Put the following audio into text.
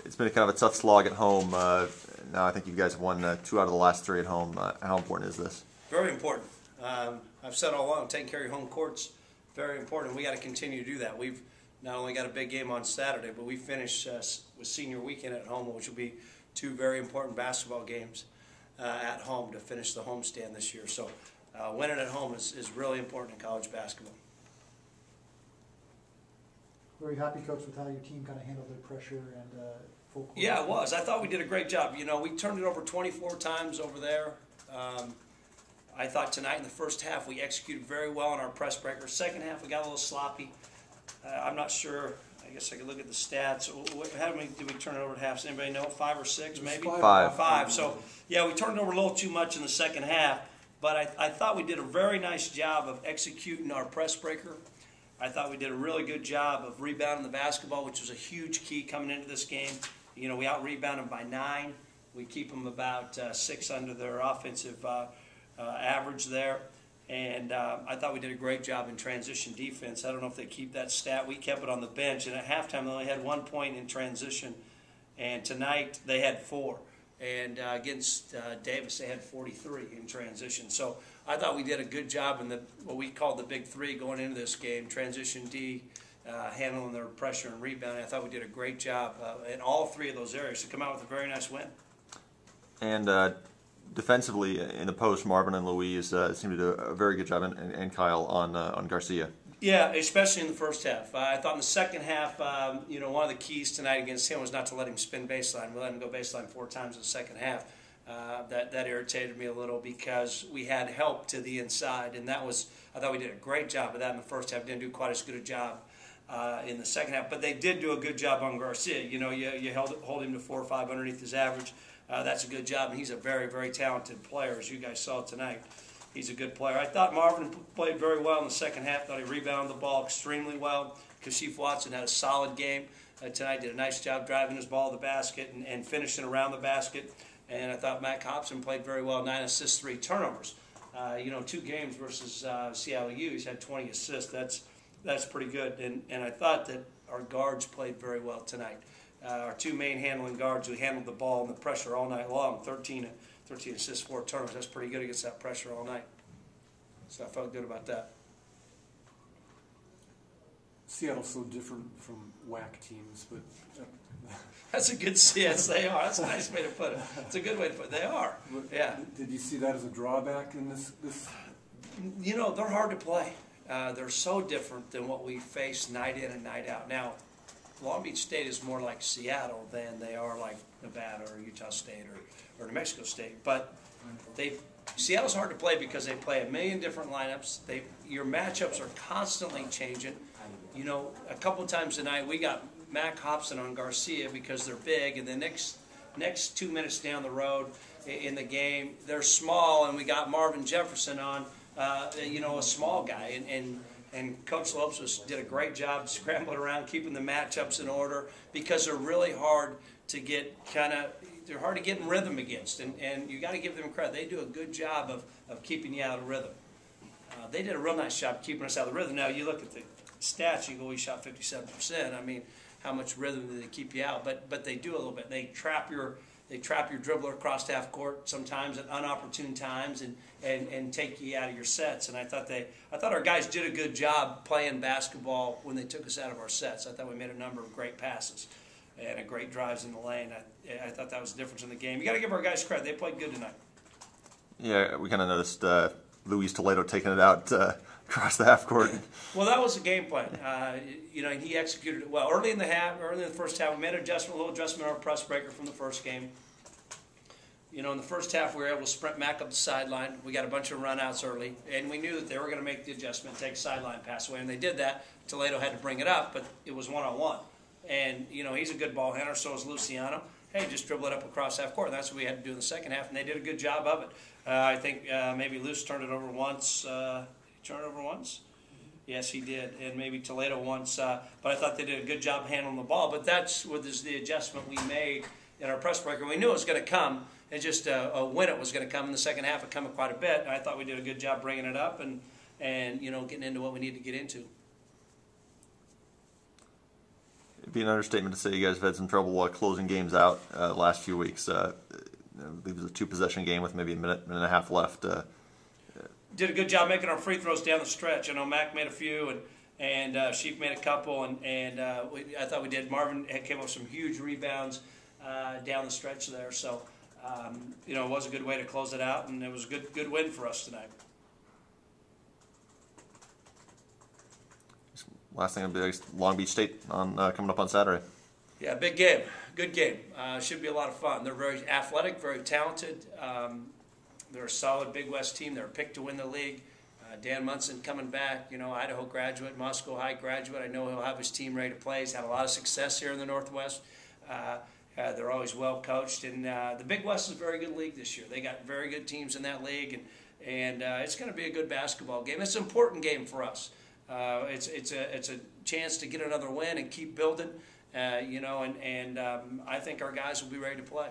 it's been kind of a tough slog at home. Now I think you guys have won 2 out of the last 3 at home. How important is this? Very important. I've said all along, taking care of your home court's very important. We got to continue to do that. We've not only got a big game on Saturday, but we finish with senior weekend at home, which will be 2 very important basketball games at home to finish the homestand this year. So winning at home is really important in college basketball. Were you happy, Coach, with how your team kind of handled their pressure and full court? Yeah, it was. I thought we did a great job. You know, we turned it over 24 times over there. I thought tonight in the first half we executed very well on our press breakers. Second half we got a little sloppy. I'm not sure. I guess I could look at the stats. How many did we turn it over at half? Does anybody know? 5 or 6 maybe? 5. So, yeah, we turned it over a little too much in the second half. But I thought we did a very nice job of executing our press breaker. I thought we did a really good job of rebounding the basketball, which was a huge key coming into this game. You know, we out-rebound them by 9. We keep them about 6 under their offensive average there. And I thought we did a great job in transition defense. I don't know if they keep that stat. We kept it on the bench. And at halftime, they only had 1 point in transition. And tonight, they had 4. And against Davis, they had 43 in transition. So I thought we did a good job in what we called the big 3 going into this game: transition D, handling their pressure and rebounding. I thought we did a great job in all 3 of those areas to come out with a very nice win. And defensively, in the post, Marvin and Louise seemed to do a very good job, and Kyle on Garcia. Yeah, especially in the first half. I thought in the second half, you know, one of the keys tonight against him was not to let him spin baseline. We let him go baseline 4 times in the second half. That irritated me a little because we had help to the inside, and I thought we did a great job of that in the first half. Didn't do quite as good a job in the second half, but they did do a good job on Garcia. You know, you hold him to 4 or 5 underneath his average. That's a good job, and he's a very, very talented player, as you guys saw tonight. He's a good player. I thought Marvin played very well in the second half. Thought he rebounded the ball extremely well. Kashif Watson had a solid game tonight. Did a nice job driving his ball to the basket and finishing around the basket. And I thought Matt Hobson played very well. 9 assists, 3 turnovers. You know, 2 games versus Seattle U. He's had 20 assists. That's pretty good. And I thought that our guards played very well tonight. Our 2 main handling guards who handled the ball and the pressure all night long. 13 assists, 4 turnovers. That's pretty good against that pressure all night. So I felt good about that. Seattle's so different from WAC teams, but that's a good yes, they are. That's a nice way to put it. It's a good way to put it. They are. Yeah. Did you see that as a drawback in this? You know, they're hard to play. They're so different than what we face night in and night out. Now, Long Beach State is more like Seattle than they are like Nevada or Utah State or New Mexico State. But Seattle's hard to play because they play a million different lineups. Your matchups are constantly changing. You know, a couple of times tonight we got Mac Hobson on Garcia because they're big, and the next 2 minutes down the road in the game, they're small, and we got Marvin Jefferson on, you know, a small guy. And Coach Lopes did a great job scrambling around, keeping the matchups in order because they're really hard to get they're hard to get in rhythm against. And you got to give them credit. They do a good job of keeping you out of rhythm. They did a real nice job keeping us out of the rhythm. Now, you look at the stats, you go, we shot 57%. I mean, how much rhythm do they keep you out? But they do a little bit. They trap your dribbler across half court sometimes at unopportune times and take you out of your sets. And I thought our guys did a good job playing basketball when they took us out of our sets. I thought we made a number of great passes and great drives in the lane. I thought that was the difference in the game. You got to give our guys credit. They played good tonight. Yeah, we kind of noticed Luis Toledo taking it out across the half court. Well, that was the game plan. You know, he executed it well. Early in the first half, we made a little adjustment on our press breaker from the first game. You know, in the first half, we were able to sprint Mac up the sideline. We got a bunch of runouts early, and we knew that they were going to make the adjustment, take a sideline pass away, and they did that. Toledo had to bring it up, but it was one-on-one. And, you know, he's a good ball handler, so is Luciano. Hey, just dribble it up across half court. And that's what we had to do in the second half, and they did a good job of it. I think maybe Luce turned it over once. Turn it over once? Yes, he did, and maybe Toledo once. But I thought they did a good job handling the ball. But that's what is the adjustment we made in our press breaker. We knew it was going to come. It's just when it was going to come in the second half. It coming quite a bit. And I thought we did a good job bringing it up and you know, getting into what we need to get into. It'd be an understatement to say you guys have had some trouble closing games out last few weeks. I believe it was a 2-possession game with maybe a minute and a half left. Did a good job making our free throws down the stretch. I know Mac made a few, and Sheik made a couple, and I thought we did. Marvin came up with some huge rebounds down the stretch there. So, it was a good way to close it out, and it was a good win for us tonight. Last thing would be Long Beach State on coming up on Saturday. Yeah, big game, good game. Should be a lot of fun. They're very athletic, very talented. They're a solid Big West team. They're a pick to win the league. Dan Munson coming back, Idaho graduate, Moscow High graduate. I know he'll have his team ready to play. He's had a lot of success here in the Northwest. They're always well coached, and the Big West is a very good league this year. They got very good teams in that league, and it's going to be a good basketball game. It's an important game for us. It's a chance to get another win and keep building, and I think our guys will be ready to play.